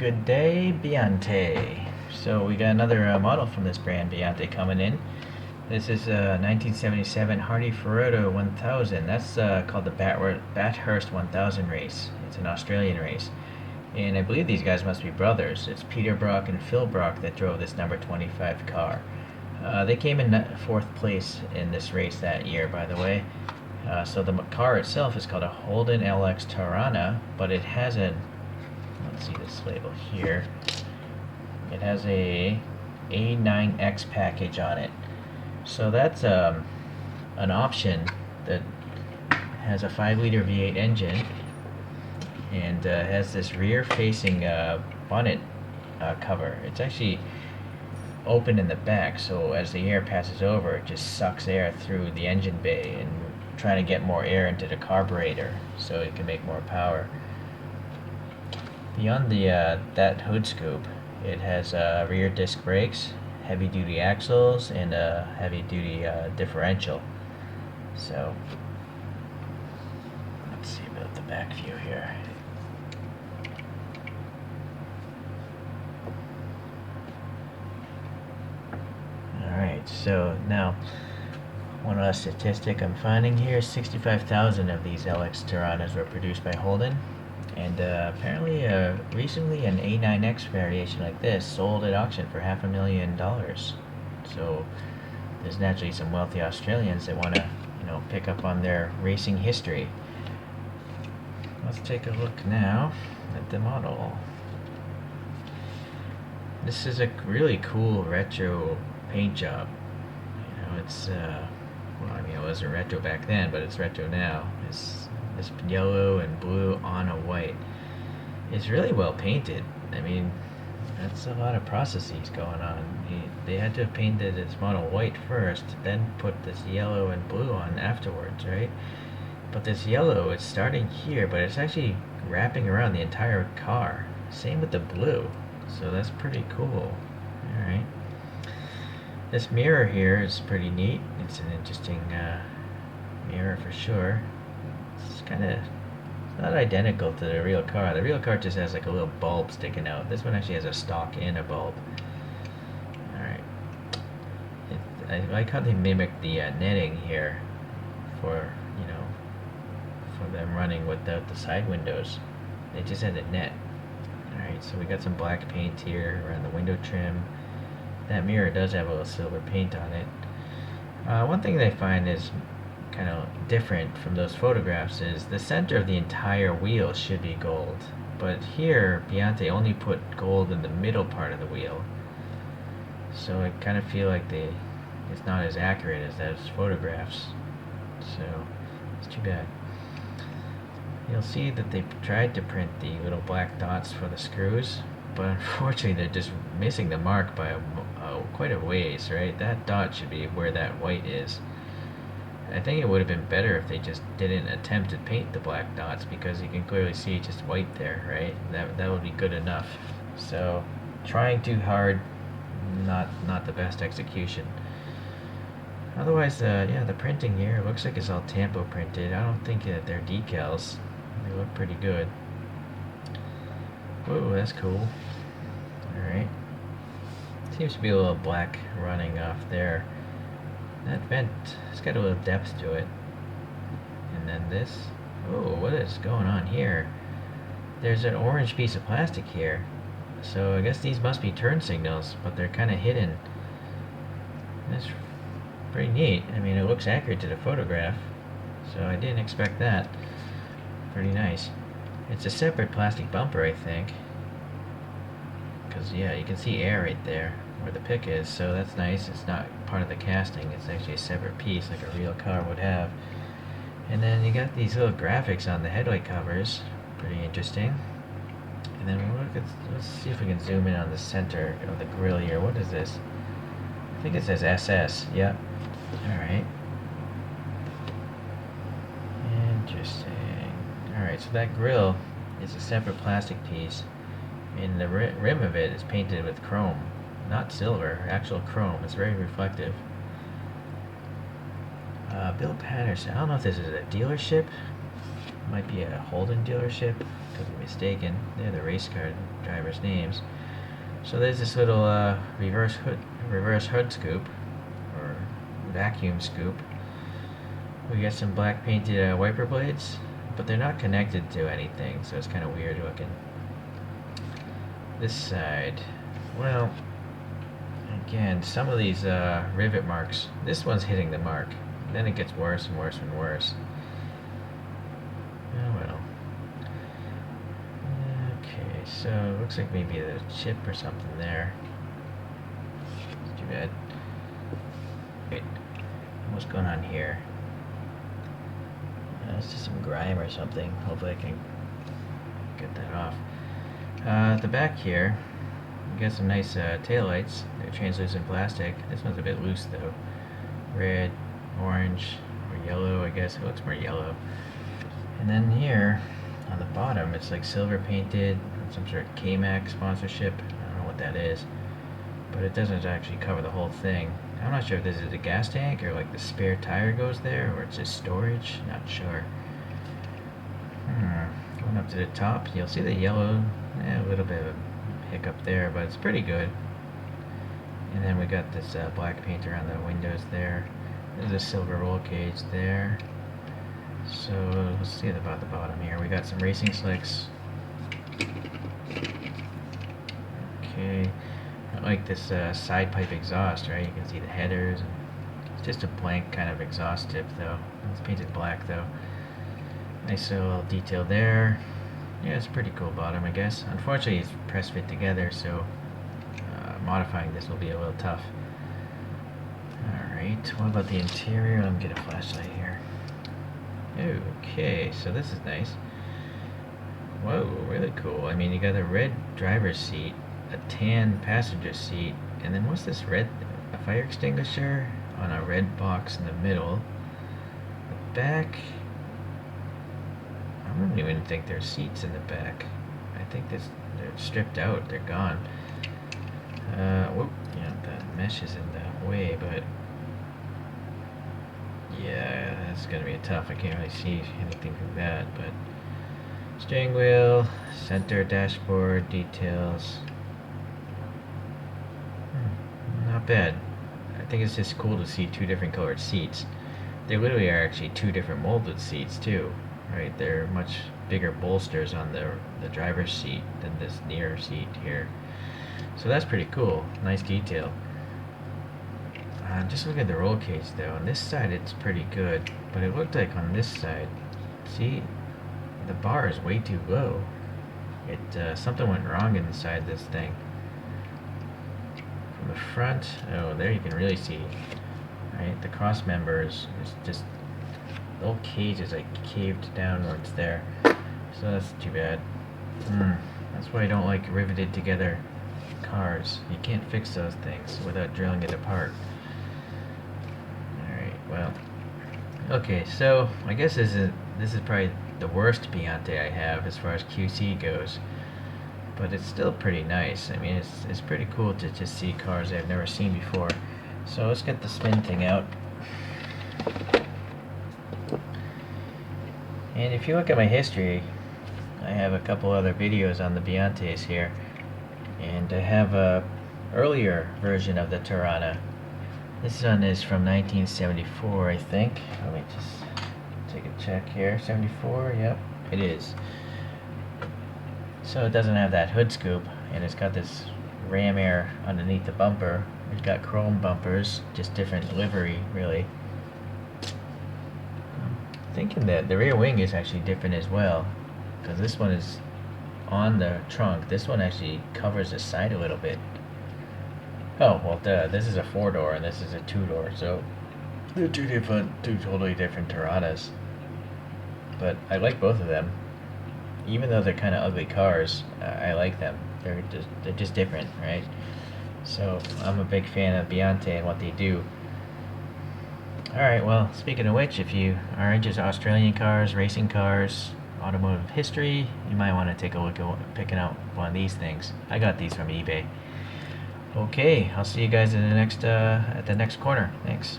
Good day, Biante. So we got another model from this brand, Biante, coming in. This is a 1977 Hardy Ferrotto 1000. That's called the Bathurst 1000 race. It's an Australian race. And I believe these guys must be brothers. It's Peter Brock and Phil Brock that drove this number 25 car. They came in 4th place in this race that year, by the way. So the car itself is called a Holden LX Torana, but it has a, let's see this label here, it has a A9X package on it. So that's an option that has a 5-liter V8 engine and has this rear-facing bonnet cover. It's actually open in the back, so as the air passes over, it just sucks air through the engine bay and trying to get more air into the carburetor so it can make more power. Beyond that hood scoop, it has rear disc brakes, heavy-duty axles, and a heavy-duty differential. So let's see about the back view here. Alright, so now one last statistic I'm finding here, 65,000 of these LX Toranas were produced by Holden, and apparently recently an A9X variation like this sold at auction for $500,000. So there's naturally some wealthy Australians that want to, pick up on their racing history. Let's take a look now at the model. This is a really cool retro paint job. It's well, I mean, it wasn't retro back then, but it's retro now. It's this yellow and blue on a white. It's really well painted. I mean, that's a lot of processes going on. They had to have painted this model white first, then put this yellow and blue on afterwards, right? But this yellow, it's starting here, but it's actually wrapping around the entire car. Same with the blue. So that's pretty cool. Alright. This mirror here is pretty neat. It's an interesting mirror for sure. It's not identical to the real car. The real car just has like a little bulb sticking out. This one actually has a stalk and a bulb. Alright. I like how they mimic the netting here for, for them running without the side windows. They just had a net. Alright, so we got some black paint here around the window trim. That mirror does have a little silver paint on it. One thing that I find is kind of different from those photographs is the center of the entire wheel should be gold, but here Biante only put gold in the middle part of the wheel, so I kind of feel like it's not as accurate as those photographs, so it's too bad. You'll see that they tried to print the little black dots for the screws, but unfortunately they're just missing the mark by quite a ways, right? That dot should be where that white is. I think it would have been better if they just didn't attempt to paint the black dots, because you can clearly see just white there, right? That would be good enough. So trying too hard, not the best execution. Otherwise, yeah, the printing here looks like it's all tampo printed. I don't think that they're decals. They look pretty good. Whoa, that's cool. Alright. Seems to be a little black running off there. That vent, it's got a little depth to it. And then this. Oh, what is going on here? There's an orange piece of plastic here. So I guess these must be turn signals, but they're kind of hidden. That's pretty neat. I mean, it looks accurate to the photograph, so I didn't expect that. Pretty nice. It's a separate plastic bumper, I think. Because, yeah, you can see air right there where the pick is, so that's nice. It's not part of the casting. It's actually a separate piece like a real car would have. And then you got these little graphics on the headlight covers. Pretty interesting. And then let's see if we can zoom in on the center of the grill here. What is this? I think it says SS. Yep. Alright. Interesting. Alright, so that grill is a separate plastic piece, and the rim of it is painted with chrome. Not silver, actual chrome. It's very reflective. Bill Patterson. I don't know if this is a dealership. Might be a Holden dealership. could be mistaken. They're the race car drivers' names. So there's this little reverse hood scoop, or vacuum scoop. We got some black painted wiper blades, but they're not connected to anything, so it's kind of weird looking. This side, well, again, some of these rivet marks, this one's hitting the mark. Then it gets worse and worse and worse. Oh well. Okay, so it looks like maybe a chip or something there. It's too bad. Wait, what's going on here? It's just some grime or something. Hopefully I can get that off. At the back here, we got some nice taillights. They're translucent plastic. This one's a bit loose though. Red, orange, or yellow, I guess. It looks more yellow. And then here, on the bottom, it's like silver painted, some sort of K-Mac sponsorship. I don't know what that is. But it doesn't actually cover the whole thing. I'm not sure if this is a gas tank or like the spare tire goes there, or it's just storage. Not sure. Going up to the top, you'll see the yellow. A little bit of a hiccup there, but it's pretty good. And then we got this black paint around the windows there. There's a silver roll cage there. So let's see about the bottom here. We got some racing slicks. Okay, I like this side pipe exhaust, right? You can see the headers. It's just a blank kind of exhaust tip though. It's painted black though. Nice little detail there. Yeah, it's a pretty cool bottom, I guess. Unfortunately, it's press fit together, so modifying this will be a little tough. Alright, what about the interior? Let me get a flashlight here. Okay, so this is nice. Whoa, really cool. I mean, you got a red driver's seat, a tan passenger seat, and then what's this red? A fire extinguisher on a red box in the middle. The back, I don't even think there's seats in the back. I think they're stripped out, they're gone. Whoop, yeah, the mesh is in the way, but yeah, that's gonna be tough. I can't really see anything from that, but steering wheel, center dashboard details. Not bad. I think it's just cool to see two different colored seats. They literally are actually two different molded seats too, right? They're much bigger bolsters on the driver's seat than this near seat here. So that's pretty cool. Nice detail. Just look at the roll cage though. On this side it's pretty good, but it looked like on this side, see, the bar is way too low. Something went wrong inside this thing. From the front, oh, there you can really see, right? The cross members is just, the whole cage is like caved downwards there. So that's too bad. That's why I don't like riveted together cars. You can't fix those things without drilling it apart. Alright, well, okay, so I guess this is probably the worst Biante I have as far as QC goes, but it's still pretty nice. I mean, it's pretty cool to just see cars I've never seen before. So let's get the spin thing out. And if you look at my history, I have a couple other videos on the Biantes here, and I have a earlier version of the Torana. This one is from 1974, I think. Let me just take a check here. 74, yep, it is. So it doesn't have that hood scoop, and it's got this ram air underneath the bumper. It's got chrome bumpers, just different livery, really. I'm thinking that the rear wing is actually different as well, because this one is on the trunk. This one actually covers the side a little bit. Oh, well, this is a 4-door and this is a 2-door, so they're two totally different Toranas. But I like both of them. Even though they're kind of ugly cars, I like them. They're just different, right? So I'm a big fan of Biante and what they do. Alright, well, speaking of which, if you are into Australian cars, racing cars, automotive history, you might want to take a look at picking out one of these things. I got these from eBay. Okay, I'll see you guys in the next at the next corner. Thanks.